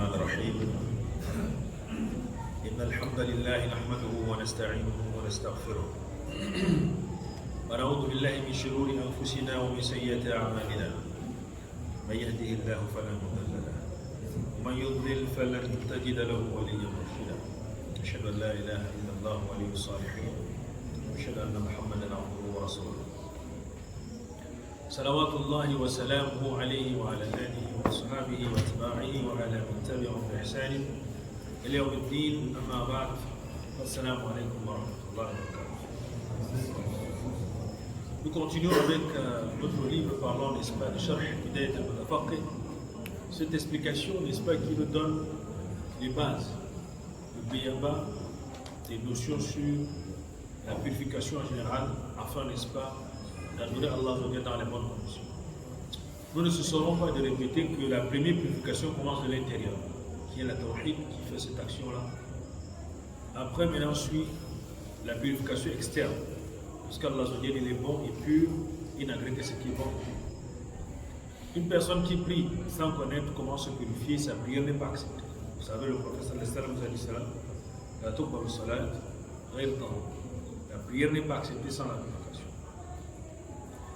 الرحمن الرحيم إن الحمد لله نحمده ونستعينه ونستغفره ونعوذ بالله من شرور أنفسنا ومن سيئات أعمالنا من يهده الله فلا مضل له ومن يضلل فلن تجد له وليا مرشدا أشهد أن لا إله إلا الله ولي الصالحين وأشهد أن محمدا عبده ورسوله صلوات الله وسلامه عليه وعلى آله وأصحابه وأتباعه وعلى من تبعهم بإحسان إلى يوم الدين. أما بعد السلام عليكم ورحمة الله وبركاته. Nous continuons avec notre livre parlant, n'est-ce pas, de Sharh Bidayat al-Mutafaqih. Cette explication, n'est-ce pas, qui nous donne les bases, le béaba, des notions sur la purification en général, afin, n'est-ce pas, d'adorer Allah dans les bonnes conditions. Nous ne cesserons pas de répéter que la première purification commence de l'intérieur, qui est la tawhid qui fait cette action-là. Après, maintenant, suit la purification externe, parce qu'Allah il est bon et pur, il n'agrée que ce qui est bon. Une personne qui prie sans connaître comment se purifier, sa prière n'est pas acceptée. Vous savez, le prophète sallallahu alayhi wa sallam, la prière n'est pas acceptée sans la purification.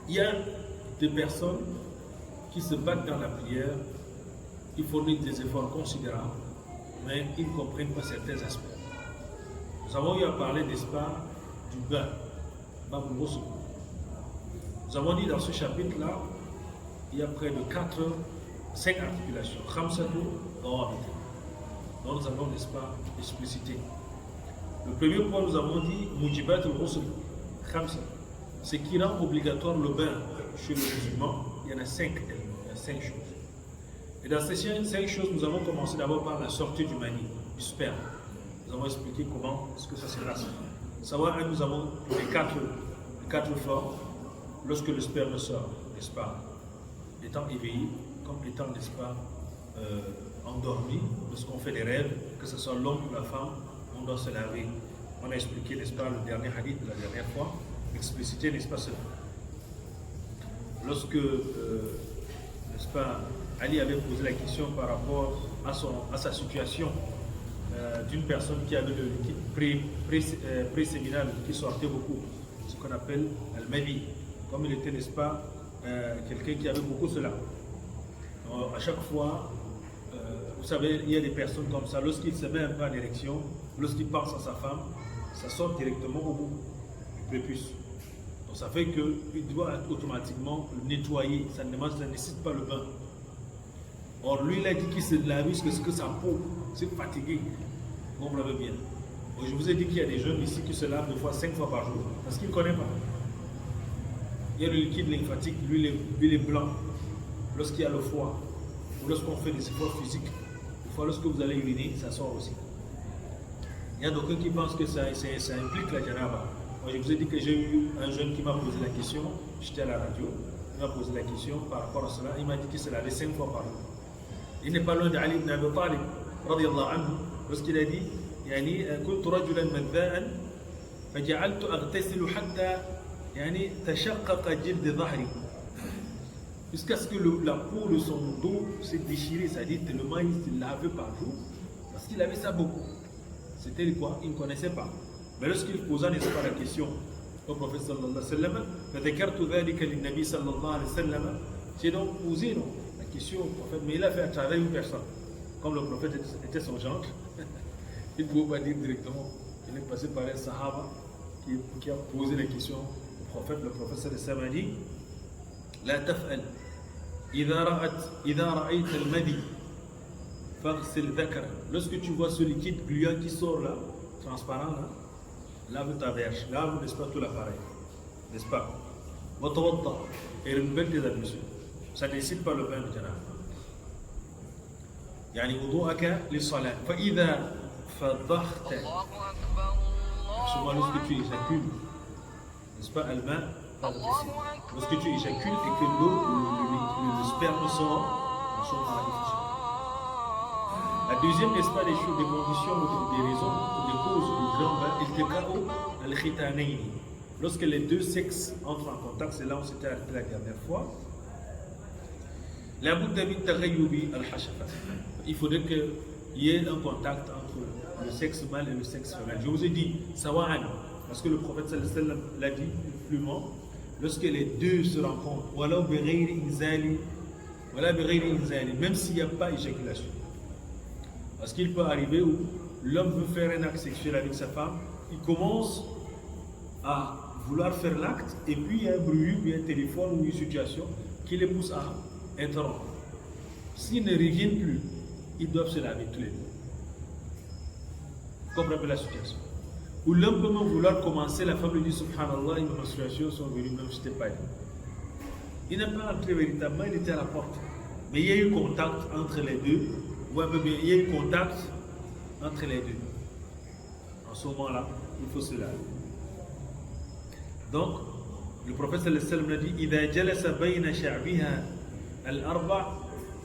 Il y a des personnes qui se battent dans la prière, ils fournissent des efforts considérables, mais ils ne comprennent pas certains aspects. Nous avons eu à parler, n'est-ce pas, du bain. Nous avons dit dans ce chapitre-là, il y a près de 5 articulations. Donc nous avons, n'est-ce pas, explicité. Le premier point, nous avons dit, Mujibat al-Ghusl, ce qui rend obligatoire le bain chez le musulman. Il y en a 5 éléments, il y a 5 choses. Et dans ces 5 choses, nous avons commencé d'abord par la sortie du mani, du sperme. Nous avons expliqué comment est-ce que ça se passe. Savoir, nous avons les 4 formes lorsque le sperme sort, n'est-ce pas, étant éveillé, comme étant, n'est-ce pas, endormi, lorsqu'on fait des rêves, que ce soit l'homme ou la femme, on doit se laver. On a expliqué, n'est-ce pas, le dernier hadith de la dernière fois, explicité, n'est-ce pas, cela. Lorsque, n'est-ce pas, Ali avait posé la question par rapport à sa situation d'une personne qui avait le liquide pré-séminal qui sortait beaucoup, ce qu'on appelle al-madi, comme il était, n'est-ce pas, quelqu'un qui avait beaucoup cela. Alors, à chaque fois, vous savez, il y a des personnes comme ça, lorsqu'il se met un peu en érection, lorsqu'il pense à sa femme, ça sort directement au bout du prépuce. Donc ça fait qu'il doit automatiquement le nettoyer, ça ne nécessite pas le bain. Or lui il a dit qu'il se lave parce que sa peau, c'est fatigué, vous me l'avez bien. Donc, je vous ai dit qu'il y a des jeunes ici qui se lavent 5 fois par jour, parce qu'ils ne connaissent pas. Il y a le liquide lymphatique, lui il est blanc, lorsqu'il y a le foie, ou lorsqu'on fait des efforts physiques, des fois lorsque vous allez uriner, ça sort aussi. Il y a d'aucuns qui pensent que ça implique la janaba. Moi, je vous ai dit que j'ai eu un jeune qui m'a posé la question, j'étais à la radio, il m'a posé la question par rapport à cela, il m'a dit qu'il se lavait 5 fois par jour. Il n'est pas loin d'Ali ibn Abi Talib, radiyallahu anhu, lorsqu'il a dit, كنت رجلا مذاء فجعلت أغتسل حتى تشقق جلد ظهري. Jusqu'à ce que la peau de son dos s'est déchirée, c'est-à-dire tellement il se lavait par jour, parce qu'il avait ça beaucoup. C'était quoi? Il ne connaissait pas. Mais lorsqu'il posa, n'est-ce pas, la question au prophète sallallahu alayhi wa sallam, فذكرت ذلك للنبي صلى الله عليه وسلم, j'ai donc posé la question au prophète, mais il a fait à travers une personne. Comme le prophète était son gendre, il ne pouvait pas dire directement. Il est passé par un sahaba qui a posé la question au prophète. Le prophète sallallahu alayhi wa sallam a dit, لا تفعل إذا رأيت المدي فاغسل ذكرك. Lorsque tu vois ce liquide gluant qui sort là, transparent là, lave ta verge, lave, n'est-ce pas, tout l'appareil, n'est-ce pas, et renouvelle tes ablutions. Ça ne nécessite pas le bain de janaba. يعني وضوءك للصلاة فإذا فضخت, souvent lorsque tu éjacules, n'est-ce pas, الماء, lorsque tu éjacules et que l'eau, le sperme sort, on sort par la diffusion. La deuxième, n'est-ce pas, des choses, des conditions, des raisons, des causes du grand bain, iltiqa'u al-khitanayni. Lorsque les deux sexes entrent en contact, c'est là où on s'était arrêté la dernière fois. La budda min taghayyubi al-hashafa. il faudrait qu'il y ait un contact entre le sexe mâle et le sexe femelle. Je vous ai dit, sawa'an, parce que le prophète sallallahu alayhi wa sallam l'a dit plus loin, lorsque les deux se rencontrent, même s'il n'y a pas éjaculation. Parce qu'il peut arriver où l'homme veut faire un acte sexuel avec sa femme, il commence à vouloir faire l'acte, et puis il y a un bruit, puis un téléphone ou une situation qui les pousse à interrompre. S'ils ne reviennent plus, ils doivent se laver tous les deux. Vous comprenez la situation? Ou l'homme peut même vouloir commencer, la femme lui dit Subhanallah, mes menstruations sont venues, même si je n'étais pas dit. Il n'est pas entré véritablement, il était à la porte. Mais il y a eu contact entre les deux, ou un peu bien, il y a eu contact entre les deux. En ce moment-là, il faut se laver. Donc, le prophète sallallahu alayhi wa sallam a dit إذا جلس بين شعبها الأربع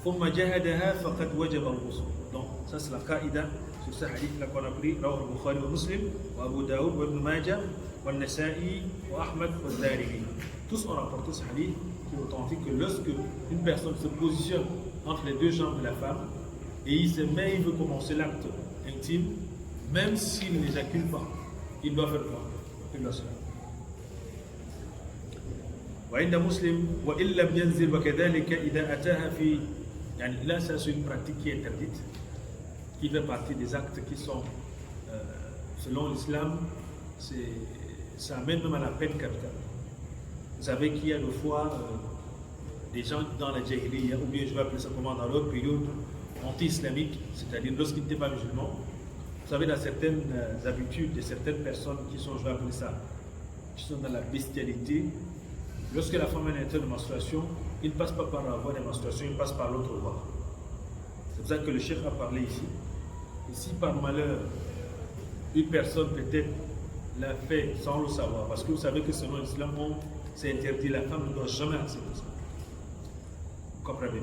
ثم جهدها فقد وجب الغسل. Donc, ça c'est la qaïda sur ce hadith là qu'on a pris, رواه البخاري ومسلم وأبو داود وابن ماجه والنسائي وأحمد والدارمي. Tous ont rapporté ce hadith qui est authentique que lorsque une personne se positionne entre les deux jambes de la femme et il se met, il veut commencer l'acte intime, même s'il n'éjacule pas, il doit faire quoi? Il doit se laver. وعند مسلم وإن لم ينزل وكذلك إذا أتاها في يعني là ça c'est une pratique qui est interdite qui fait partie des actes qui sont selon l'islam ça amène même à la peine capitale. Vous savez qu'il y a des fois des gens dans la jahiliya, ou bien je vais appeler ça comment, dans leur période anti-islamique, c'est-à-dire lorsqu'ils n'étaient pas musulmans, vous savez dans certaines habitudes de certaines personnes qui sont, je vais appeler ça, qui sont dans la bestialité. Lorsque la femme est en de menstruation, il ne passe pas par la voie des menstruations, il passe par l'autre voie. C'est pour ça que le cheikh a parlé ici. Et si par malheur, une personne peut-être l'a fait sans le savoir, parce que vous savez que selon l'islam, c'est interdit, la femme ne doit jamais accepter ça. Vous comprenez bien.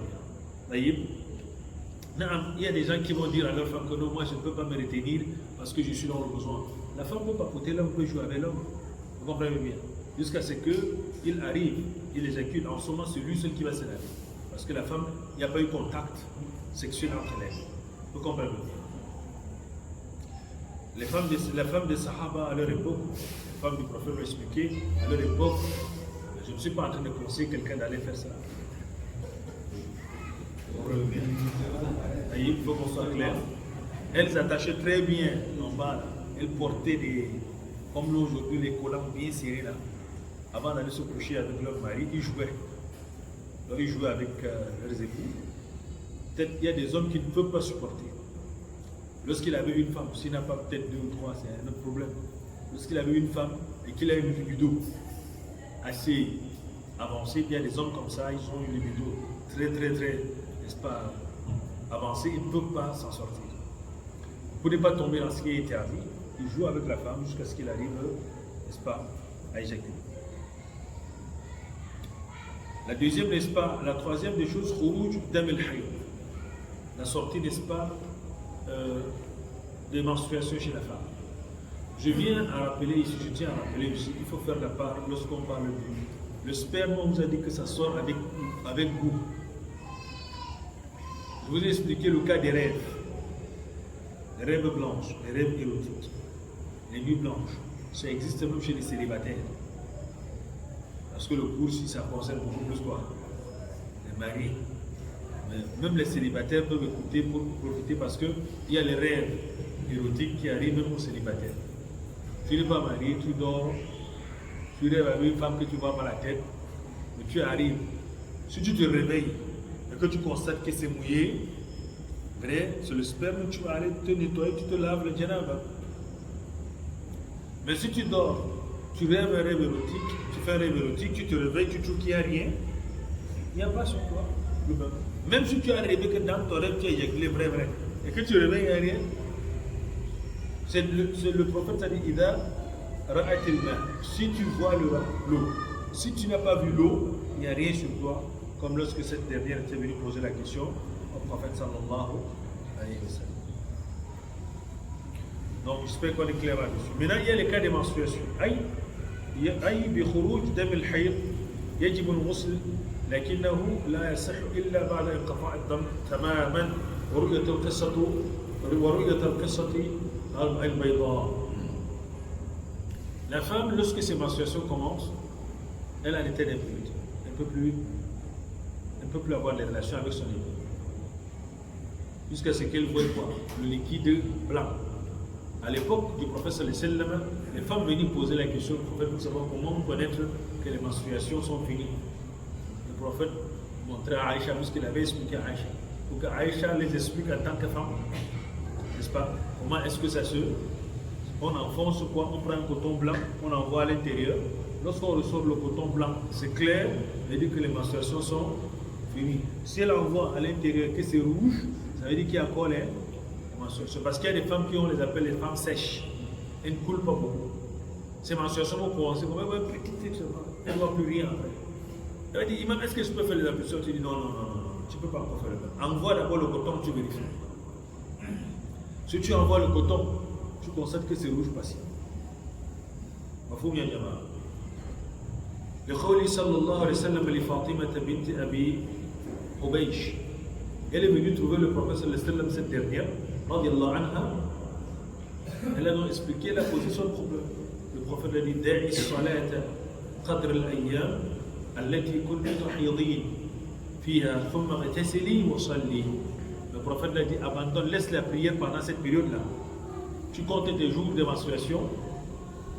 Il y a des gens qui vont dire à leur femme que non, moi je ne peux pas me retenir parce que je suis dans le besoin. La femme peut papoter, l'homme peut jouer avec l'homme. Vous comprenez bien. Jusqu'à ce qu'il arrive, il éjacule, en ce moment c'est lui seul qui va se laver. Parce que la femme, il n'y a pas eu contact sexuel entre elles. Vous comprenez bien. Les femmes des Sahaba à leur époque, les femmes du prophète l'ont expliqué, à leur époque, je ne suis pas en train de conseiller quelqu'un d'aller faire ça. Vous comprenez bien. Il faut qu'on soit clair. Elles s'attachaient très bien en bas, là. Elles portaient des, comme nous aujourd'hui, les collants bien serrés là. Avant d'aller se coucher avec leur mari, ils jouaient. Alors, ils jouaient avec leurs époux. Peut-être il y a des hommes qui ne peuvent pas supporter. Lorsqu'il avait une femme, s'il n'a pas peut-être 2 ou 3, c'est un autre problème. Lorsqu'il avait une femme et qu'il a une libido assez avancée, il y a des hommes comme ça, ils ont une libido très, n'est-ce pas, avancée, ils ne peuvent pas s'en sortir. Vous ne pouvez pas tomber dans ce qui est interdit. Il joue avec la femme jusqu'à ce qu'il arrive, n'est-ce pas, à éjaculer. La deuxième, n'est-ce pas, la troisième des choses, khuruj dam al-hayd. La sortie, n'est-ce pas, des menstruations chez la femme. Je viens à rappeler ici, je tiens à rappeler ici, il faut faire la part lorsqu'on parle du. Le sperme, on vous a dit que ça sort avec goût. Je vous ai expliqué le cas des rêves. Les rêves blanches, les rêves érotiques, les nuits blanches. Ça existe même chez les célibataires. Parce que le cours, si ça concerne beaucoup plus quoi, les maris. Mais même les célibataires peuvent écouter pour profiter parce qu'il y a les rêves érotiques qui arrivent même aux célibataires. Tu n'es pas marié, tu dors, tu rêves avec une femme que tu vois par la tête, mais tu arrives. Si tu te réveilles et que tu constates que c'est mouillé, vrai, c'est le sperme, tu vas aller te nettoyer, tu te laves le janaba. Mais si tu dors, tu rêves un rêve érotique, tu fais un rêve érotique, tu te réveilles, tu trouves qu'il n'y a rien, il n'y a pas sur toi le même. Même si tu as rêvé que dans ton rêve tu as éjaculé vrai, et que tu réveilles, il n'y a rien, c'est le prophète a dit Ida ra'atil ma. Si tu vois l'eau, si tu n'as pas vu l'eau, il n'y a rien sur toi, comme lorsque cette dernière était venue poser la question au prophète sallallahu alayhi wa sallam. Donc j'espère qu'on est clair là-dessus. Maintenant il y a les cas de menstruation. أي بخروج دم الحيض يجب الغسل لكنه لا يصح إلا بعد انقطاع الدم تماما ورؤية القصة البيضاء. La femme, lorsque ses menstruations commencent, elle a un état d'impurité. Elle ne peut plus avoir des relations avec son époux. Jusqu'à ce qu'elle voie quoi? Le liquide blanc. À l'époque du prophète sallallahu alayhi wa sallam, les femmes venaient poser la question au prophète pour savoir comment connaître que les menstruations sont finies. Le prophète montrait à Aïcha ce qu'il avait expliqué à Aïcha. Pour que Aïcha les explique en tant que femme. N'est-ce pas? Comment est-ce que ça se... On enfonce quoi? On prend un coton blanc, on envoie à l'intérieur. Lorsqu'on ressort le coton blanc, c'est clair, ça veut dire que les menstruations sont finies. Si elle envoie à l'intérieur que c'est rouge, ça veut dire qu'il y a encore les menstruations. Parce qu'il y a des femmes qui on les appelle les femmes sèches. Elles ne coulent pas beaucoup. Ces menstruations vont commencer comme petite seulement. Elle ne voit plus rien après. Elle va dire, Imam, est-ce que je peux faire les ablutions? Tu dis non, tu ne peux pas encore faire le bain. Envoie d'abord le coton, tu vérifies. Si tu envoies le coton, tu constates que c'est rouge passé. مفهوم يا جماعة؟ لقوله صلى الله عليه وسلم لفاطمة بنت أبي حبيش. Elle est venue trouver le prophète sallallahu alayhi wa sallam, cette dernière, radiallahu anha. Elle a donc expliqué la position du problème. Le prophète a dit دعي الصلاة قدر الأيام التي كنت تحيضين فيها ثم اغتسلي وصلي. Le prophète a dit abandonne, laisse la prière pendant cette période-là. Tu comptes tes jours de menstruation.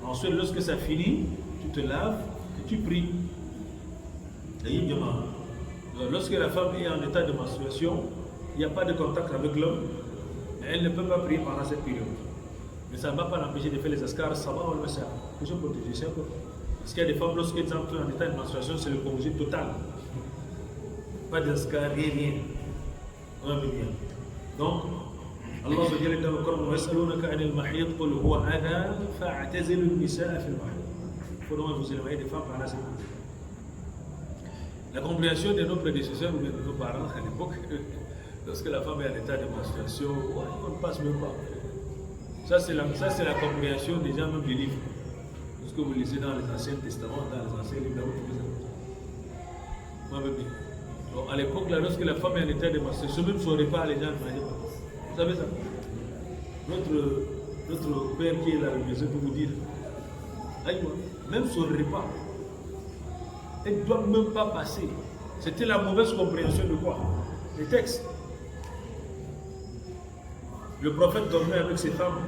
Ensuite, lorsque ça finit, tu te laves et tu pries. Lorsque la femme est en état de menstruation, il n'y a pas de contact avec l'homme, elle ne peut pas prier pendant cette période. Mais ça ne va pas l'empêcher de faire les askars, sabah ou le message. Pour se protéger, c'est quoi? Parce qu'il y a des femmes, lorsqu'elles entrent en état de menstruation, c'est le congé total. Pas d'askar, rien. Donc, Allah se dit dans le Coran, وَيَسْأَلُونَكَ عَنِ الْمَحِيضِ قُلْ هُوَ أَذًى فَاعْتَزِلُوا النِّسَاءَ فِي الْمَحِيضِ. Il faut donc vous éloigner des femmes par la sécurité. La compréhension de nos prédécesseurs ou de nos parents à l'époque, lorsque la femme est en état de menstruation, on ne passe même pas. Ça, c'est la compréhension des gens même des livres. Ce que vous lisez dans les Anciens Testaments, dans les Anciens livres, vous pouvez ça. Donc, à l'époque, lorsque la femme est en état de menstruation, même son repas, les gens ne mangeaient pas. Vous savez ça? Notre père qui est là, je peux vous dire, même son repas, elle ne doit même pas passer. C'était la mauvaise compréhension de quoi? Les textes. Le prophète dormait avec ses femmes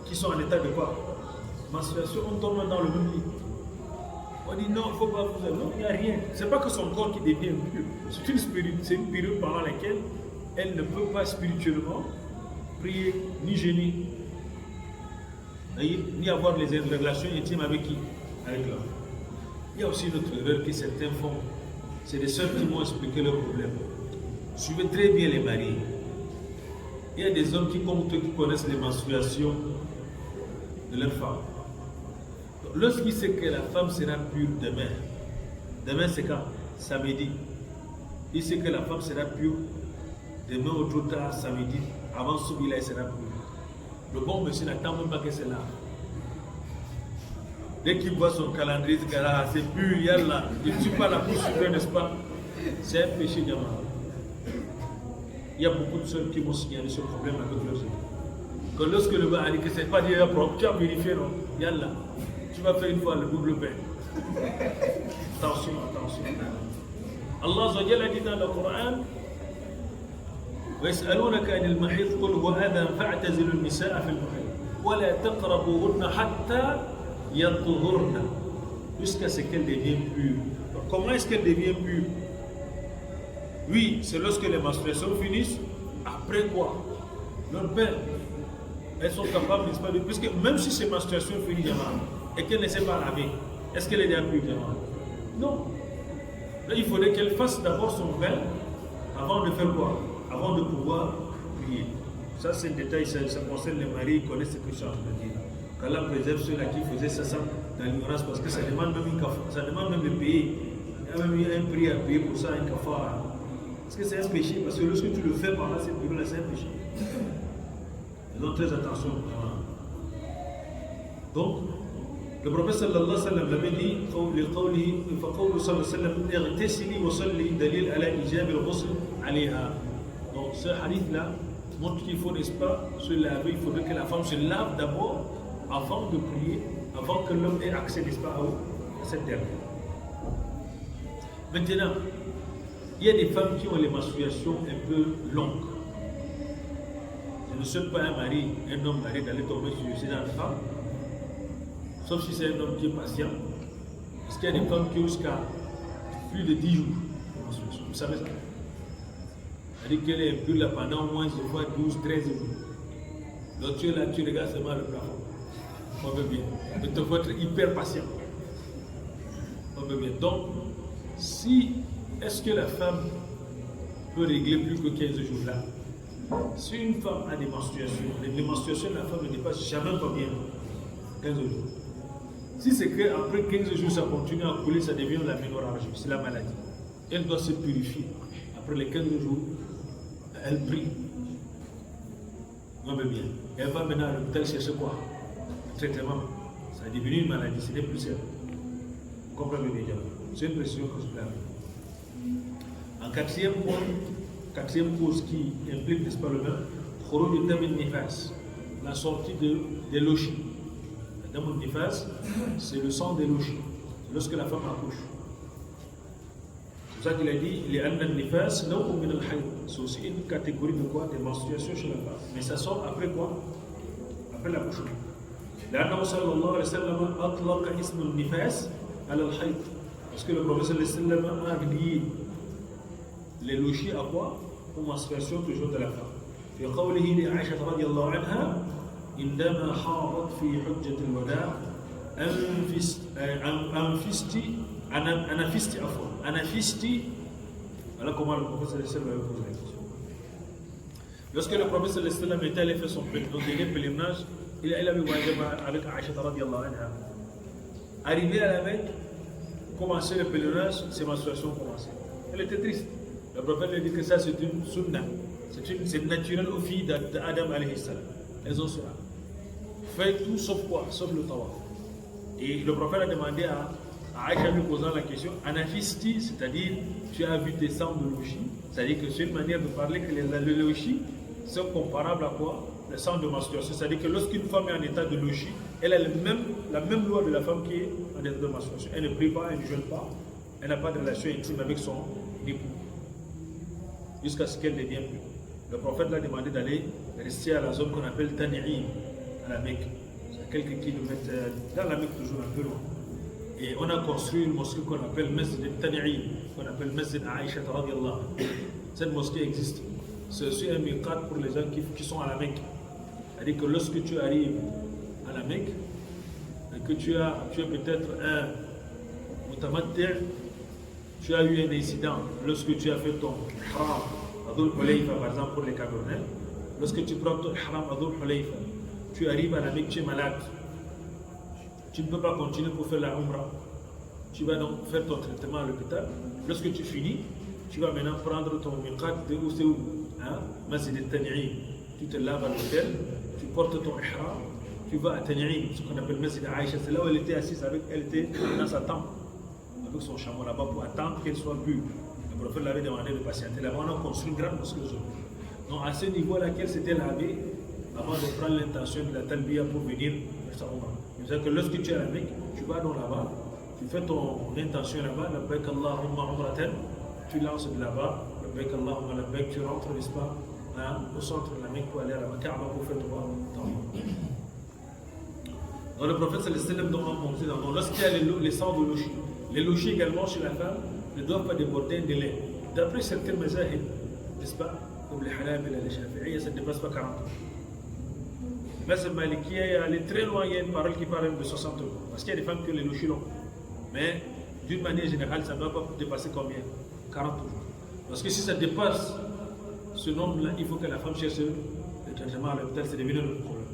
qui sont en état de quoi? Menstruation, on dorme dans le même lit. On dit non, il ne faut pas vous aimer. Non, il n'y a rien. Ce n'est pas que son corps qui devient impur. C'est une période pendant laquelle elle ne peut pas spirituellement prier, ni jeûner, ni avoir les relations intimes avec qui? Avec l'homme. Il y a aussi une autre erreur que certains font. C'est des sœurs qui vont expliquer leurs problèmes. Suivez très bien les mariés. Il y a des hommes qui, comme eux, qui connaissent les menstruations de leur femme. Lorsqu'il sait que la femme sera pure demain c'est quand? Samedi. Il sait que la femme sera pure demain ou trop tard, samedi, avant Soubila, elle sera pure. Le bon monsieur n'attend même pas que c'est là. Dès qu'il voit son calendrier, c'est pur, il y a là. Il ne suit pas la bouche suprême, n'est-ce pas? C'est un péché, diamant. Il y a beaucoup de sœurs qui vont signaler ce problème avec leurs enfants. Que lorsque le gars a dit que ce n'est pas déjà propre, tu as vérifié, non? Il y a là. Tu vas faire une fois le double pain. Attention. Allah a dit dans le Coran, ويسألونك عن المحيض قل هو أذى فاعتزلوا النساء في المحيض ولا تقربوهن حتى يطهرن jusqu'à ce qu'elles deviennent pures. Comment est-ce qu'elles deviennent pures? Oui, c'est lorsque les menstruations finissent. Après quoi? Leur bain. Elles sont capables, n'est-ce pas, puisque même si ces menstruations finissent et qu'elles ne s'est pas lavée, est-ce qu'elle est déjà pure? Non. Là, il faudrait qu'elle fasse d'abord son bain avant de faire quoi? Avant de pouvoir prier. Ça, c'est un détail, ça concerne les maris, ils connaissent ce que je suis en train de dire. Qu'Allah préserve ceux-là qui faisaient ça dans l'ignorance, parce que ça demande même une kafara, ça demande même de payer. Il y a même un prix à payer pour ça, un kafara. Parce que c'est un péché, parce que lorsque tu le fais pendant cette période-là, c'est un péché. Donc, très attention. Donc, Le prophète sallallahu alayhi wa sallam l'avait dit لقوله فقوله صلى الله عليه وسلم اغتسلي وصلي دليل على إيجاب الغسل عليها. Donc ce hadith là montre qu'il faut, n'est-ce pas, se laver, il faudrait que la femme se lave d'abord avant de prier, avant que l'homme ait accès, n'est-ce pas, à cette dernière. Maintenant, il y a des femmes qui ont les menstruations un peu longues. Je ne souhaite pas un homme marié d'aller tomber sur une femme, sauf si c'est un homme qui est patient. Parce qu'il y a des femmes qui ont jusqu'à plus de 10 jours de menstruation. Vous savez ça? C'est-à-dire qu'elle est plus là pendant au moins 12, 13 jours. Donc tu es là, tu regardes seulement le plafond. On veut bien. Mais il faut être hyper patient. On veut bien. Donc, est-ce que la femme peut régler plus que 15 jours là? Si une femme a des menstruations, les menstruations de la femme ne dépassent jamais combien? 15 jours. Si c'est qu'après 15 jours ça continue à couler, ça devient la ménorragie, c'est la maladie. Elle doit se purifier. Après les 15 jours, elle prie. On veut bien. Elle va maintenant à l'hôpital chercher quoi? Le traitement. Ça est devenu une maladie, ce n'est plus simple. Vous comprenez bien? C'est une précision que je peux avoir. En quatrième cause qui implique, n'est-ce pas, le même, la sortie des lochis. La dame nifas, c'est le sang des lochis, lorsque la femme accouche. C'est pour ça qu'il a dit, c'est aussi une catégorie de quoi? Des menstruations chez la femme. Mais ça sort après quoi? Après l'accouchement. لأنه صلى الله عليه وسلم أطلق اسم النفاس على الحيض. Parce que le prophète sallallahu alayhi wa sallam a lié les lochis à quoi? Aux menstruations toujours de la femme. في قوله لعائشة رضي الله عنها عندما حاضت في حجة الوداع أنفستي. Voilà comment le prophète sallallahu alayhi wa sallam avait posé la question. Lorsque le prophète sallallahu alayhi wa sallam était allé faire son pèlerinage, il avait voyagé avec Aïcha radiyallahu anha. Arrivé à la Mecque, commencer le pèlerinage, ses menstruations commençaient. Elle était triste. Le prophète lui dit que ça c'est une sunna, c'est naturel aux filles d'Adam alayhi salam. Elles ont cela. Faites tout sauf quoi? Sauf le tawaf. Et le prophète a demandé à Aïcha lui posant la question, anafisti, c'est-à-dire tu as vu tes sangs de lochi, c'est-à-dire que c'est une manière de parler que les lochis sont comparables à quoi? Le sang de menstruation, c'est-à-dire que lorsqu'une femme est en état de lochi, elle a la même loi de la femme qui est en état de menstruation. Elle ne prie pas, elle ne jeûne pas, elle n'a pas de relation intime avec son époux, jusqu'à ce qu'elle devienne pure. Le prophète l'a demandé d'aller rester à la zone qu'on appelle Tani'im, à la Mecque. C'est quelques kilomètres, dans la Mecque toujours un peu loin. Et on a construit une mosquée qu'on appelle Masjid al-Tani'im, qu'on appelle Masjid Aïcha radiyallahu anha. Cette mosquée existe. C'est aussi un miqat pour les gens qui sont à la Mecque. C'est-à-dire que lorsque tu arrives à la Mecque, et que tu es peut-être un mutamattir, tu as eu un incident lorsque tu as fait ton ihram à Dhul Hulayfa, par exemple pour les Camerounais, lorsque tu prends ton ihram à Dhul Hulayfa, tu arrives à la Mecque, tu es malade, tu ne peux pas continuer pour faire la Umrah, tu vas donc faire ton traitement à l'hôpital. Lorsque tu finis, tu vas maintenant prendre ton miqat de où c'est où, hein? Masjid al-Tani'im. Tu te laves à l'hôtel, tu portes ton ihram, tu vas à Tani'im, ce qu'on appelle Masjid Aïcha, c'est là où elle était assise elle était dans sa tente, avec son chameau là-bas pour attendre qu'elle soit pure. Le prophète l'avait demandé de patienter là-bas, on a construit une grande mosquée. Donc à ce niveau-là, qu'elle s'était lavée avant de prendre l'intention de la talbiya pour venir faire sa umrah. C'est-à-dire que lorsque tu es à la Mecque, tu vas donc là-bas, tu fais ton intention là-bas, labbaik Allahumma umratan, tu lances de là-bas, labbaik Allahumma labbaik, tu rentres, n'est-ce pas, hein, au centre de la Mecque pour aller à la Kaaba pour faire ton umrah. Donc le prophète sallallahu alayhi wa sallam a montré dans lorsqu'il y a les sangs de lochi, les lochis également chez la femme ne doivent pas déborder un délai. D'après certains mazahib, n'est-ce pas, comme les Hanabila, les Shafi'iyya, ça ne dépasse pas 40 ans. Mais c'est Malikiya, il y a allé très loin, il y a une parole qui parle de 60 ans. Parce qu'il y a des femmes qui ont les lochis longs. Mais d'une manière générale, ça ne doit pas dépasser combien? 40 ans. Parce que si ça dépasse ce nombre-là, il faut que la femme cherche le traitement à l'hôpital, c'est devenu notre problème.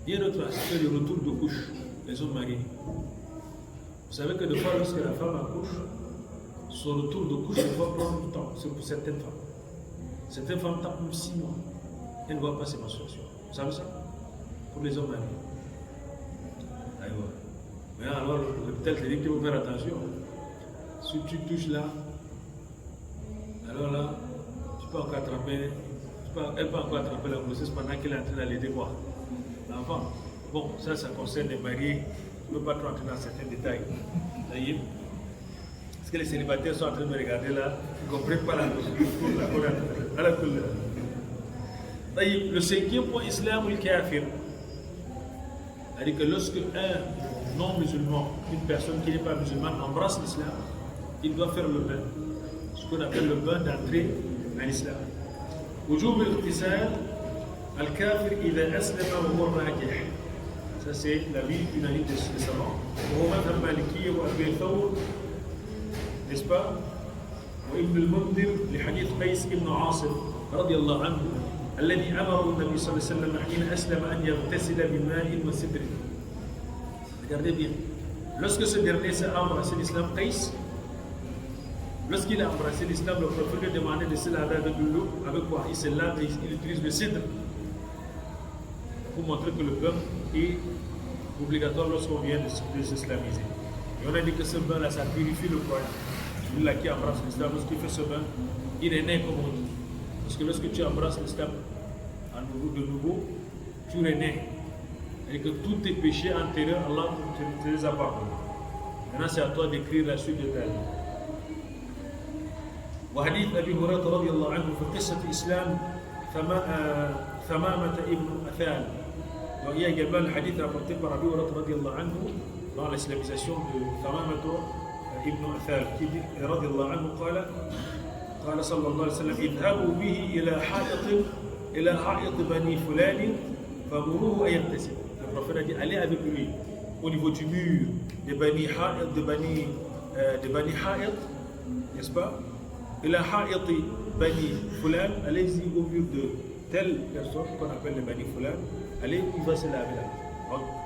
Il y a un autre aspect, le retour de couche des hommes mariés. Vous savez que des fois, lorsque la femme accouche, son retour de couche va prendre du temps. C'est pour certaines femmes. Certaines femmes tapent même 6 mois. Elles ne voient pas ces menstruations. Vous savez ça? Pour les hommes mariés. Aïe, ouais. Mais alors, l'hôpital te dit qu'il faut faire attention. Si tu touches là, alors là, tu peux encore attraper, elle peut encore attraper la grossesse pendant qu'elle est en train d'aller voir l'enfant. Bon, ça concerne les mariés. Je ne peux pas trop entrer dans certains détails. Parce que les célibataires sont en train de me regarder là, ils ne comprennent pas la couleur. Le cinquième point, Islam ou le kafir. C'est-à-dire que lorsque un non-musulman, une personne qui n'est pas musulmane, embrasse l'islam, il doit faire le bain. Ce qu'on appelle le bain d'entrée à l'islam. وجوب الاغتسال الكافر إذا أسلم وهو راجح. Ça c'est la vie unanime des savants. وهو مذهب مالكية وأبي ثور، n'est-ce pas؟ وابن المنذر لحديث قيس بن عاصم رضي الله عنه الذي أمر النبي صلى الله عليه وسلم حين أسلم أن يغتسل بماء وسدر. Regardez bien. Lorsque ce dernier s'est embrassé l'islam, Qais, lorsqu'il a embrassé l'islam, le prophète lui a demandé de se laver avec de l'eau. Avec quoi? Il se lave et il utilise le cidre pour montrer que le bain est obligatoire lorsqu'on vient de s'islamiser. Et on a dit que ce bain-là, ça purifie le croyant. Celui-là qui embrasse l'islam, lorsqu'il fait ce bain, il est né comme on dit. Parce que lorsque tu embrasses l'islam de nouveau, tu renaîs. Et que tous tes péchés antérieurs, Allah te les a pardonnés. Maintenant, c'est à toi d'écrire la suite de ta vie. وحديث أبي هريرة رضي الله عنه في قصة إسلام ثمامة ابن أثال. Donc il y a également le hadith rapporté par Abu Hurairah رضي الله عنه dans l'islamisation de ثمامة ابن أثال qui dit رضي الله عنه قال صلى الله عليه وسلم اذهبوا به إلى حائط بني فلان فمروه أن يغتسل. Le prophète a dit allez avec lui au niveau du mur de Bani Ha'id, n'est-ce pas? Il a Ha'iti Bani Fulan, allez-y au mur de telle personne qu'on appelle le Bani Fulan, allez, il va se laver là.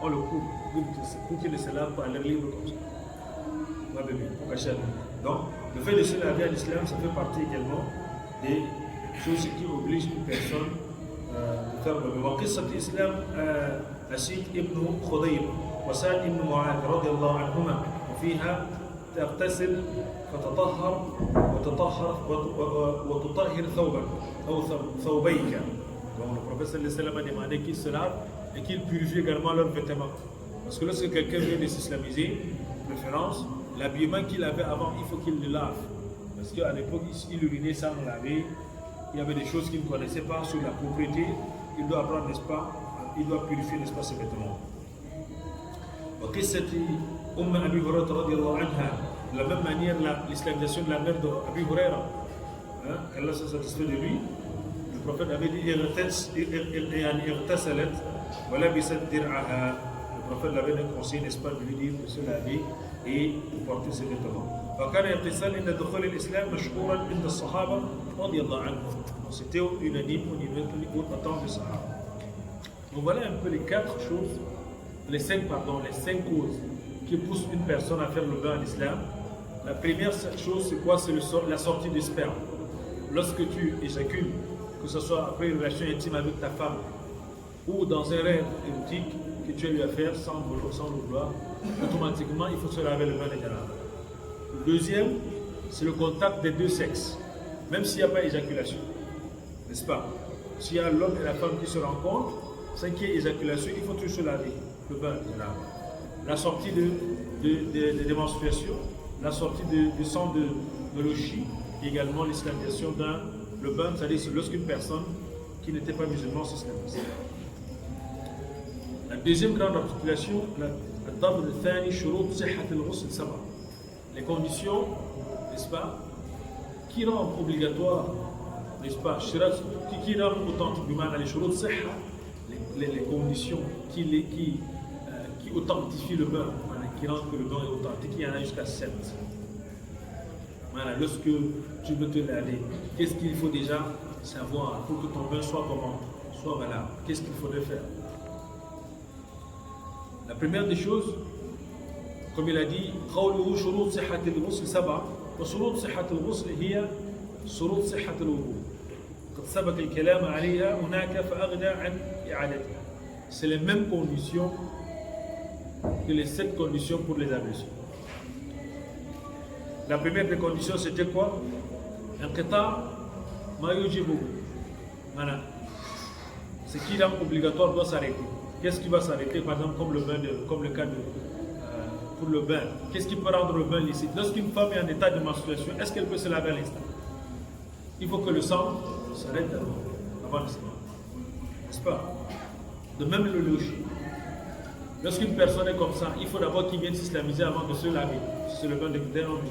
On le coupe pour qu'il ne se lave pas à l'air libre comme ça. Pour cacher. Donc, le fait de se laver à l'islam, ça fait partie également des choses qui obligent une personne de faire le bain. وقصة الإسلام أسيد ابن خضير وسعد ابن معاذ رضي الله عنهما وفيها تغتسل فتطهر وتطهر ثوبا أو ثوبيك. Donc le prophète sallallahu alayhi wa sallam a demandé qu'ils se lavent et qu'ils purifient également leurs vêtements. Parce que lorsque quelqu'un vient de s'islamiser, de préférence, l'habillement qu'il avait avant, il faut qu'il le lave. Parce qu'à l'époque, il urinait sans laver. Il y avait des choses qu'il ne connaissait pas sur la propriété. Il doit apprendre, n'est-ce pas? Il doit purifier, n'est-ce pas, ses vêtements. وقصة أبي هريرة رضي الله عنها. De la même manière, l'islamisation de la mère d'Abi Huraira, qu'Allah se satisfait de lui, le prophète avait dit اغتسلت ولبست درعها. Le prophète l'avait conseillé, n'est-ce pas, de lui dire de se laver et de porter ses vêtements. وكان الاغتسال عند دخول الإسلام مشهورا عند الصحابة رضي الله عنهم. C'était unanime au temps des Sahaba. Donc voilà un peu les cinq causes qui poussent une personne à faire le bain à l'islam. La première chose, c'est quoi? C'est la sortie du sperme. Lorsque tu éjacules, que ce soit après une relation intime avec ta femme ou dans un rêve érotique que tu as eu à faire sans le vouloir, automatiquement il faut se laver le bain de janaba. Le deuxième, c'est le contact des deux sexes, même s'il n'y a pas éjaculation, n'est-ce pas? S'il y a l'homme et la femme qui se rencontrent, sans qu'il y ait éjaculation, il faut toujours se laver le bain de janaba. La sortie de menstruations, la sortie du sang de l'oshi, et également l'islamisation le bain, c'est-à-dire lorsqu'une personne qui n'était pas musulmane s'islamise. La deuxième grande articulation, les conditions, n'est-ce pas, qui rendent obligatoire, n'est-ce pas, qui rendent authentique les conditions qui authentifient le bain, qui rendent que le bain est authentique, il y en a jusqu'à 7. Voilà, lorsque tu veux te laver, qu'est-ce qu'il faut déjà savoir pour que ton bain soit comment? Soit valable. Qu'est-ce qu'il faudrait faire? La première des choses, comme il a dit, قوله شروط صحة الغسل 7 وشروط صحة الغسل هي شروط صحة الوضوء. قد سبق الكلام عليها هناك فأغنى عن إعادتها. C'est les mêmes conditions que les 7 conditions pour les ablutions. La première des conditions, c'était quoi? Inqita ma yujibu. Voilà. Ce qui est obligatoire doit s'arrêter. Qu'est-ce qui va s'arrêter? Par exemple, comme le cas pour le bain. Qu'est-ce qui peut rendre le bain licite? Lorsqu'une femme est en état de menstruation, est-ce qu'elle peut se laver à l'instant? Il faut que le sang s'arrête avant de se laver. N'est-ce pas? De même le logis. Lorsqu'une personne est comme ça, il faut d'abord qu'il vienne s'islamiser avant de se laver. C'est le bain d'un homme.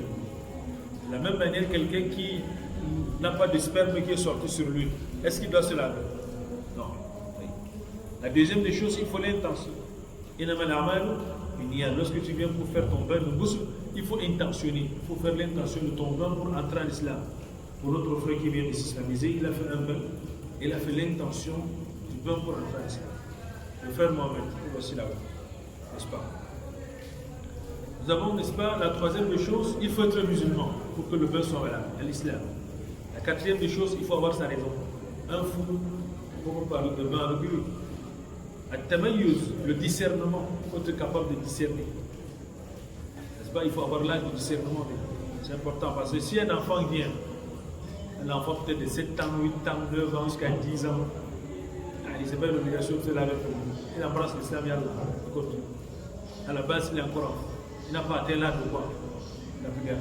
De la même manière, quelqu'un qui n'a pas de sperme qui est sorti sur lui, est-ce qu'il doit se laver? Non. La deuxième des choses, il faut l'intention. Lorsque tu viens pour faire ton bain de ghusl, il faut intentionner. Il faut faire l'intention de ton bain pour entrer en islam. Pour notre frère qui vient de s'islamiser, il a fait un bain. Il a fait l'intention du bain pour entrer en islam. Le frère Mohamed, voici là-bas. N'est-ce pas? Nous avons, n'est-ce pas, la troisième des choses, il faut être musulman pour que le bain soit valable, à l'islam. La quatrième des choses, il faut avoir sa raison. Un fou, pour parler de bain avec lui. Le discernement, il faut être capable de discerner. N'est-ce pas? Il faut avoir l'âge de discernement. C'est important parce que si un enfant vient, un enfant peut-être de 7 ans, 8 ans, 9 ans, jusqu'à 10 ans, il n'est pas une obligation de se laver pour lui. Il embrasse l'islam, il continue. À la base, il est encore enfant. Il n'a pas atteint l'âge de quoi? La prière.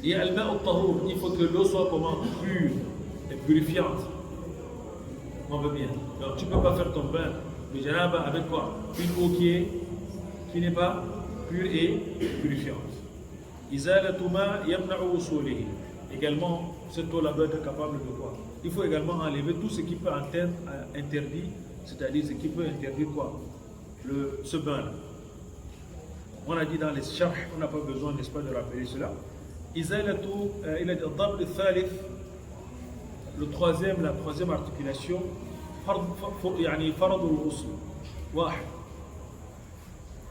Et al-ma' al-tahour, il faut que l'eau soit comment? Pure et purifiante. On veut bien. Donc tu ne peux pas faire ton bain de janaba avec quoi? Une eau qui n'est pas pure et purifiante. Également, cette eau-là doit être capable de quoi? Il faut également enlever tout ce qui peut interdire, c'est-à-dire ce qui peut interdire quoi? Ce bain-là. On a dit dans les charh, on n'a pas besoin, n'est-ce pas, de rappeler cela. La troisième articulation,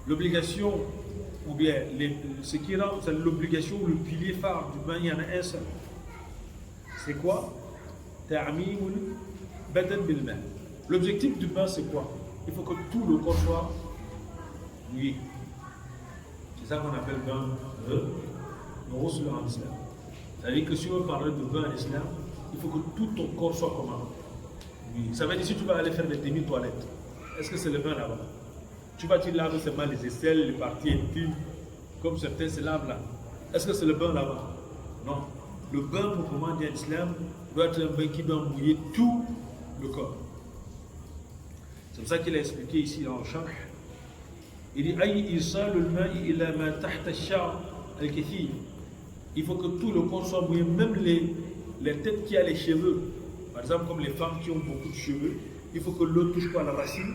l'obligation, ou bien ce qui rend l'obligation, le pilier phare du bain, il y en a un seul. C'est quoi? L'objectif du bain, c'est quoi? Il faut que tout le corps soit mouillé. C'est ça qu'on appelle bain de ghusl en islam. C'est-à-dire que si on veut parler de bain en islam, il faut que tout ton corps soit comment? Oui. Ça veut dire si tu vas aller faire des demi-toilettes, est-ce que c'est le bain là-bas? Tu vas te laver seulement les aisselles, les parties intimes, comme certains se lavent là. Est-ce que c'est le bain là-bas? Non. Le bain, proprement dit en islam, doit être un bain qui doit mouiller tout le corps. C'est pour ça qu'il a expliqué ici dans le charh. Il dit il faut que tout le corps soit mouillé, même les têtes qui ont les cheveux. Par exemple, comme les femmes qui ont beaucoup de cheveux, il faut que l'eau touche pas la racine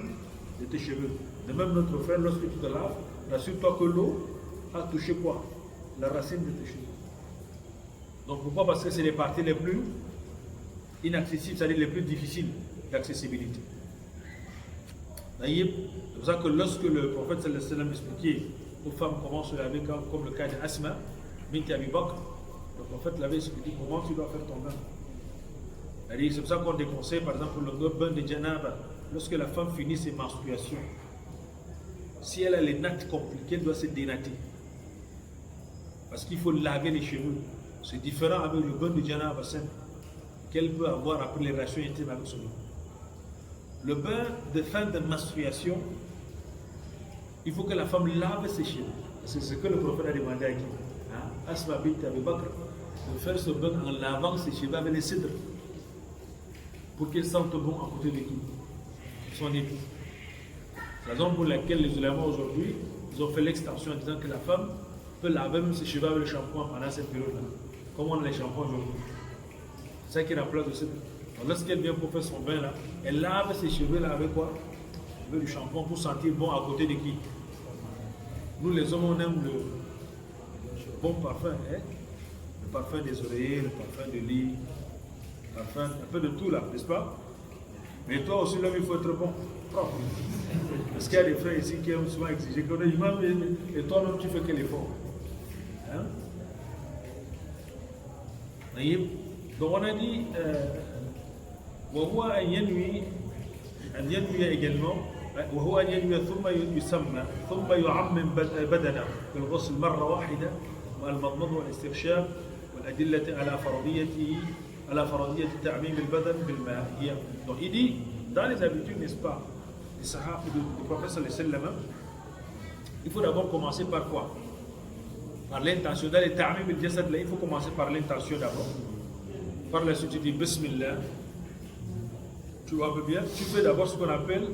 de tes cheveux. De même, notre frère, lorsque tu te laves, rassure-toi que l'eau a touché quoi? La racine de tes cheveux. Donc pourquoi? Parce que c'est les parties les plus inaccessibles, c'est-à-dire les plus difficiles d'accessibilité. C'est pour ça que lorsque le prophète sallallahu alayhi wa sallam expliquait aux femmes comment se laver, comme le cas d'Asma bint Abi Bakr, le prophète l'avait expliqué comment tu dois faire ton bain. C'est pour ça qu'on déconseille par exemple le bain de janaba. Lorsque la femme finit ses menstruations, si elle a les nattes compliquées, elle doit se dénatter. Parce qu'il faut laver les cheveux. C'est différent avec le bain de janaba simple qu'elle peut avoir après les relations intimes avec son homme. Le bain de fin de menstruation, il faut que la femme lave ses cheveux. C'est ce que le prophète a demandé à qui? Asma bint Abi Bakr, de faire ce bain en lavant ses cheveux avec les cèdres pour qu'elle sente bon à côté de qui? Son époux. C'est la raison pour laquelle les ulémas aujourd'hui, ils ont fait l'extension en disant que la femme peut laver même ses cheveux avec le shampoing pendant cette période-là. Comme on a les shampoings aujourd'hui. C'est ça qui remplace le cèdre. Lorsqu'elle vient pour faire son bain là, elle lave ses cheveux là avec quoi? Avec du shampoing pour sentir bon à côté de qui? Nous les hommes on aime le bon parfum, hein? Le parfum des oreillers, le parfum de lit, le parfum, un peu de tout là, n'est-ce pas? Mais toi aussi l'homme il faut être bon, propre. Parce qu'il y a des frères ici qui aiment souvent exiger qu'on ait imam et toi-même tu fais quel effort? Hein? Donc on a dit وهو أن ينوي également وهو أن ينوي ثم يسمى ثم يعمم بدنه بالغسل مرة واحدة والمضمض والاسترشاق والأدلة على فرضية تعميم البدن بالماء. Donc il dit, dans les habitudes, n'est-ce pas, du prophète sallallahu alayhi wa sallam, il faut d'abord commencer par quoi? Par l'intention. Dans les ta'mim al-jasad, il faut commencer par l'intention d'abord. Par la suite, tu dis Bismillah. Tu vois un peu bien. Tu fais d'abord ce qu'on appelle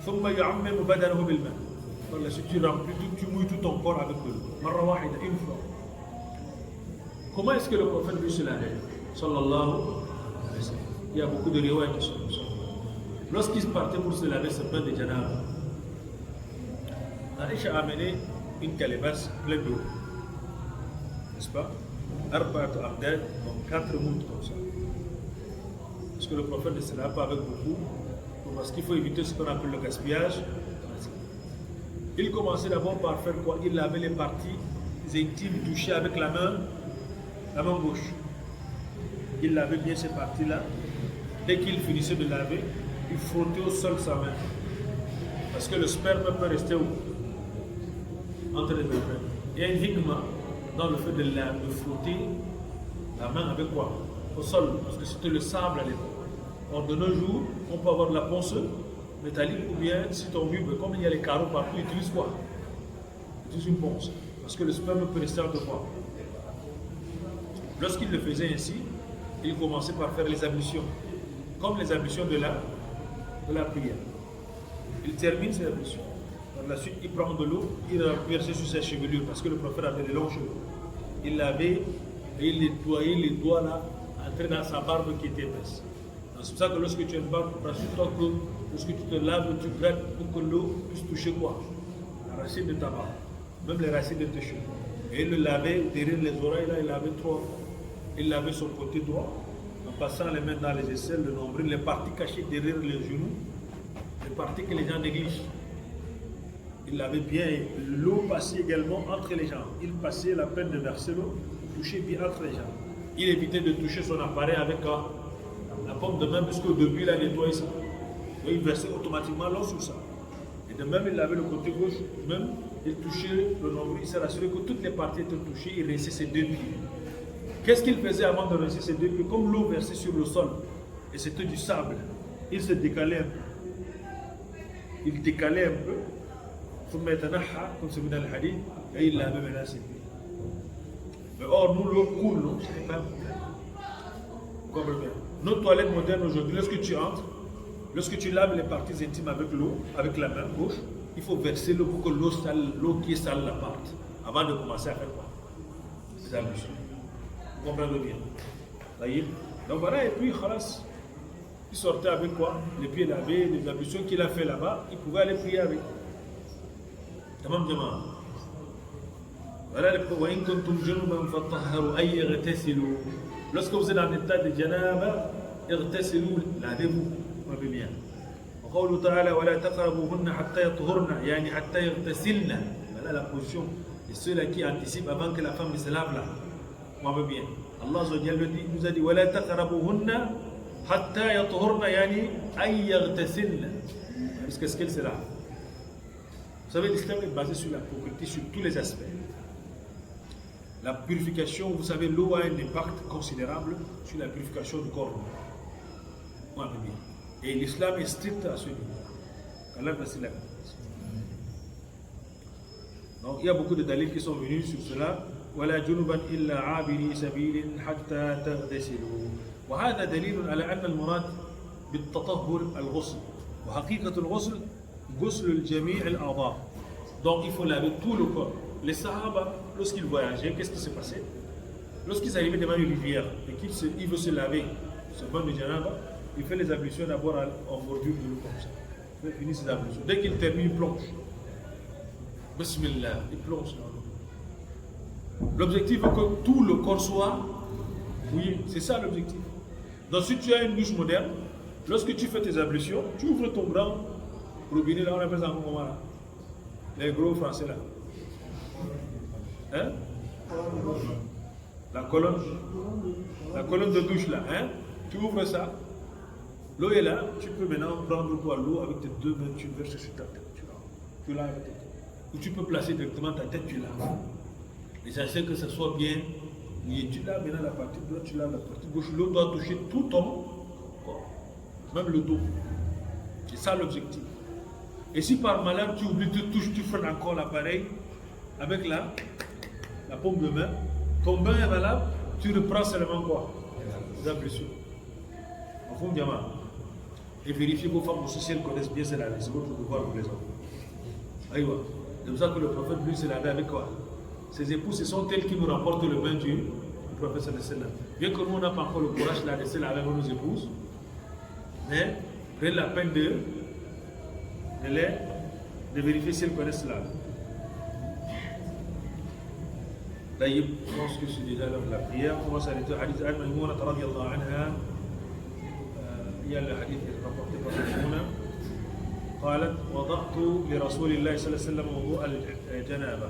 ثم يعمم بدنه بالماء. Par la suite, tu remplis, tu mouilles tout ton corps avec de l'eau. مرة واحدة, une fois. Comment est-ce que le prophète lui se lavait? Sallallahu alayhi wa sallam. Il y a beaucoup de riwayat qui sont comme ça. Lorsqu'il partait pour se laver ce bain de janaba, Aïcha a amené une calebasse pleine d'eau, n'est-ce pas? Arba'at amdad, donc 4 moutes comme ça. Parce que le prophète ne se lave pas avec beaucoup, parce qu'il faut éviter ce qu'on appelle le gaspillage. Il commençait d'abord par faire quoi? Il lavait les parties intimes touchées avec la main gauche. Il lavait bien ces parties-là. Dès qu'il finissait de laver, il frottait au sol sa main. Parce que le sperme peut rester où? Entre les deux mains. Il y a une hikma dans le fait de frotter la main avec quoi? Au sol, parce que c'était le sable à l'époque. Or de nos jours, on peut avoir de la ponceuse métallique ou bien si ton mur, comme il y a les carreaux partout, il utilise quoi? Il utilise une ponce. Parce que le sperme peut rester entre quoi? Lorsqu'il le faisait ainsi, il commençait par faire les ablutions. Comme les ablutions de la prière. Il termine ses ablutions. Par la suite, il prend de l'eau, il versait sur sa chevelure, parce que le prophète avait de longs cheveux. Il lavait et il nettoyait les doigts là, entrés dans sa barbe qui était épaisse. C'est pour ça que lorsque tu as une barbe, lorsque tu te laves, tu grattes pour que l'eau puisse toucher quoi? La racine de ta barbe, même les racines de tes cheveux. Et il le lavait derrière les oreilles, là, il lavait 3 fois. Il lavait son côté droit, en passant les mains dans les aisselles, le nombril, les parties cachées derrière les genoux, les parties que les gens négligent. Il lavait bien, l'eau passait également entre les jambes. Il passait la peine de verser l'eau, toucher bien entre les jambes. Il évitait de toucher son appareil avec la paume de main, parce qu'au début, il a nettoyé ça. Donc, il versait automatiquement l'eau sur ça. Et de même, il lavait le côté gauche, même, il touchait le nombril, il s'est rassuré que toutes les parties étaient touchées, il rinçait ses 2 pieds. Qu'est-ce qu'il faisait avant de rincer ses 2 pieds? Comme l'eau versait sur le sol, et c'était du sable, il se décalait un peu. Il décalait un peu. Comme c'est vu dans le hadith, et il lavait maintenant ses pieds. Mais or, nous, l'eau coule, non? Ce n'est pas un problème. Comprenez bien. Nos toilettes modernes aujourd'hui, lorsque tu entres, lorsque tu laves les parties intimes avec l'eau, avec la main gauche, il faut verser l'eau pour que l'eau qui est sale la parte, avant de commencer à faire quoi? Les ablutions. Vous comprenez bien. Donc voilà, et puis, khalas, il sortait avec quoi? Les pieds lavés, les ablutions qu'il a fait là-bas, il pouvait aller prier avec. Tamam jama'a. Voilà le wa in kuntum junuban fatahharu ay ightasilu. Lorsque vous êtes en état de janaba, ightasilu, lavez-vous. Comprenez bien. وقوله تعالى ولا تقربوهن حتى يطهرن يعني حتى يغتسلن. Voilà la position de ceux-là qui anticipent avant que la femme se lave là. Comprenez bien. Allah nous a dit ولا تقربوهن حتى يطهرن يعني أي يغتسلن. Parce que ce qu'elle se lave. Vous savez, l'islam est basé sur la propreté, sur tous les aspects. La purification, vous savez, l'eau a un impact considérable sur la purification du corps. Et l'islam est strict à ce niveau. Donc, il y a beaucoup de dalils qui sont venus sur cela. ولا جنبا إلا عابري سبيل حتى تغتسلوا. وهذا دليل على أن المراد بالتطهر الغسل. وحقيقة الغسل غسل الجميع الأعضاء. Donc il faut laver tout le corps. Les Sahaba, lorsqu'ils voyageaient, qu'est-ce qui s'est passé? Lorsqu'ils arrivaient devant une rivière et qu'il veut se laver, ce bain de janaba, il fait les ablutions d'abord en bordure de l'eau comme ça. Il finit ses ablutions. Dès qu'il termine, il plonge. Bismillah, il plonge dans l'eau. L'objectif est que tout le corps soit mouillé. C'est ça l'objectif. Donc si tu as une douche moderne, lorsque tu fais tes ablutions, tu ouvres ton grand robinet, là on appelle ça comment là? Les gros français là. Hein? La colonne de douche là. Hein? Tu ouvres ça. L'eau est là, tu peux maintenant prendre quoi, l'eau avec tes deux mains, tu verses sur ta tête, tu laves avec ta tête. Ou tu peux placer directement ta tête, tu laves. L'essentiel que ce soit bien mouillé. Tu laves maintenant la partie droite, tu laves la partie gauche. L'eau doit toucher tout ton corps, même le dos. C'est ça l'objectif. Et si par malheur tu oublies, tu touches, tu freines encore l'appareil avec la paume de main, ton bain est valable, tu reprends seulement quoi? La blessure. En fond, diamant. Et vérifiez vos femmes aussi si elles connaissent bien c'est votre devoir pour les hommes. Aïwa. C'est pour ça que le prophète lui s'est lavé avec quoi? Ses épouses, ce sont elles qui nous rapportent le bain du prophète sallallahu alayhi wa sallam. Bien que nous, on n'a pas encore le courage de laisser laver avec nos épouses, mais prenez la peine de vérifier si elles connaissent cela. D'ailleurs, je pense que c'est déjà l'heure de la prière. On va s'arrêter au hadith Al-Maïmouna radiyallahu anha. Il y a le hadith qui est rapporté par Maïmouna. قالت وضعت لرسول الله صلى الله عليه وسلم وضوء الجنابة.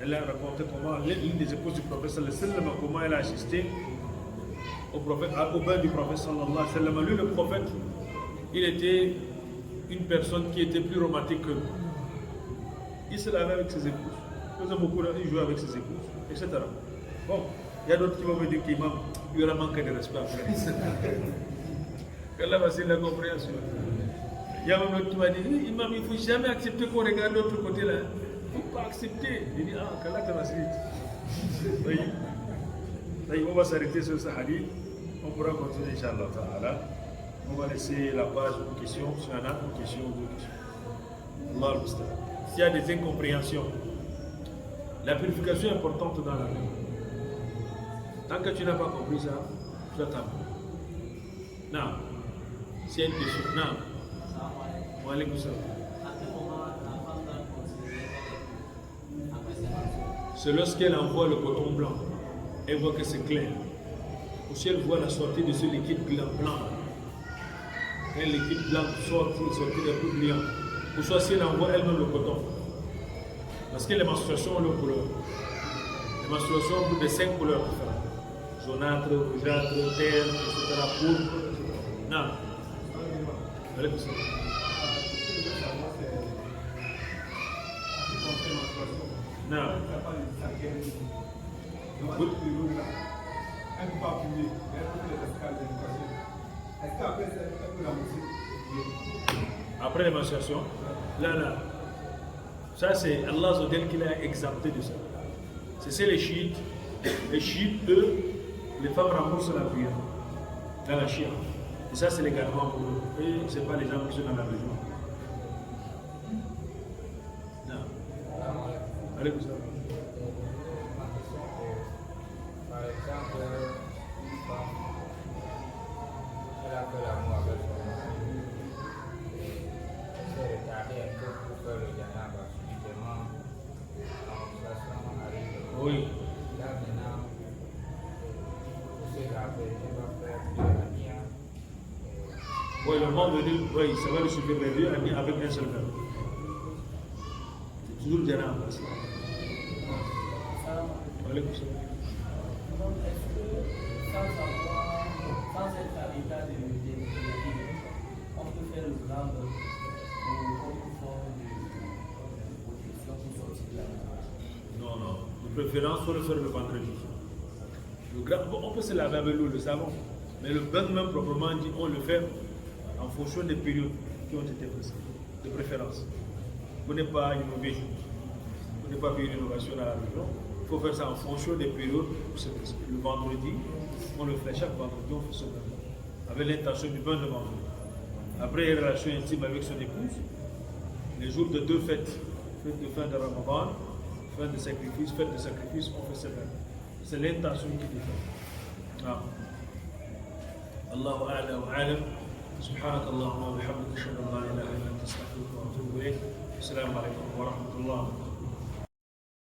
Elle a raconté comment l'une des épouses du prophète sallallahu alayhi wa sallam, comment elle a assisté au bain du prophète sallallahu alayhi wa sallam. Lui, le prophète, il était une personne qui était plus romantique que nous. Il se lavait avec ses épouses. Il faisait beaucoup, il jouait avec ses épouses, etc. Bon, il y a d'autres qui vont me dire qu'il y aura manqué de respect après. Qu'Allah va la compréhension. Il y a même l'autre qui m'a dit, Imam, il ne faut jamais accepter qu'on regarde de l'autre côté là. Il ne faut pas accepter. Il dit, ah, qu'Allah te facilite. On va s'arrêter sur ce hadith. On pourra continuer, Inch'Allah ta'ala. On va laisser la page aux questions. Si on a une question ou deux questions. Allah al-Musta'an. S'il y a des incompréhensions, la purification est importante dans la vie. Tant que tu n'as pas compris ça, tu attends. Non. S'il y a une question, non. C'est lorsqu'elle envoie le coton blanc, elle voit que c'est clair. Ou si elle voit la sortie de ce liquide blanc, un liquide blanc sorti d'un peu brillant. Ou soit si elle envoie elle-même le coton. Parce que les menstruations ont leurs couleurs. Les menstruations ont de 5 couleurs différentes. Jaunâtre, rougeâtre, terre, etc. Pourpre, etc. Non. Allez, vous savez. Non. Après les menstruations, là. Ça c'est Allah Zodel qui l'a exempté de ça. C'est les chiites. Les chiites, eux, les femmes remboursent la prière. Dans la chia. Et ça c'est légalement pour eux. Et ce n'est pas les gens qui sont dans la région. Allez, vous savez. Par exemple, une femme, elle a fait l'amour avec son mari. Elle s'est retardée un peu pour faire le janaba. Subitement, la menstruation arrive. Oui. Là maintenant, pour se laver, elle va faire deux anias. Oui, le moment venu, oui, ça va lui suffire les deux anias avec un seul verbe. C'est toujours le janaba. Donc, est-ce que sans savoir, sans être à l'état de on peut faire le gland ou une forme de protection pour sortir de la maison? Non. De préférence, il faut le faire le vendredi. On peut se laver avec l'eau, le savon. Mais le bain même proprement dit, on le fait en fonction des périodes qui ont été prescrites. De préférence. Vous n'êtes pas innové. Vous n'êtes pas fait une innovation dans la région. Il faut faire ça en fonction des périodes. Le vendredi, on le fait chaque vendredi, on fait ce bain. Avec l'intention du bain de vendredi. Après, les relations intimes avec son épouse, les jours de deux fêtes, fête de fin de Ramadan, fête de sacrifice, on fait ce bain. C'est l'intention qui diffère. Allahu a'lam wa a'lam. سبحانك اللهم وبحمدك اشهد ان لا اله الا انت استغفرك واتوب اليك. السلام عليكم ورحمه الله.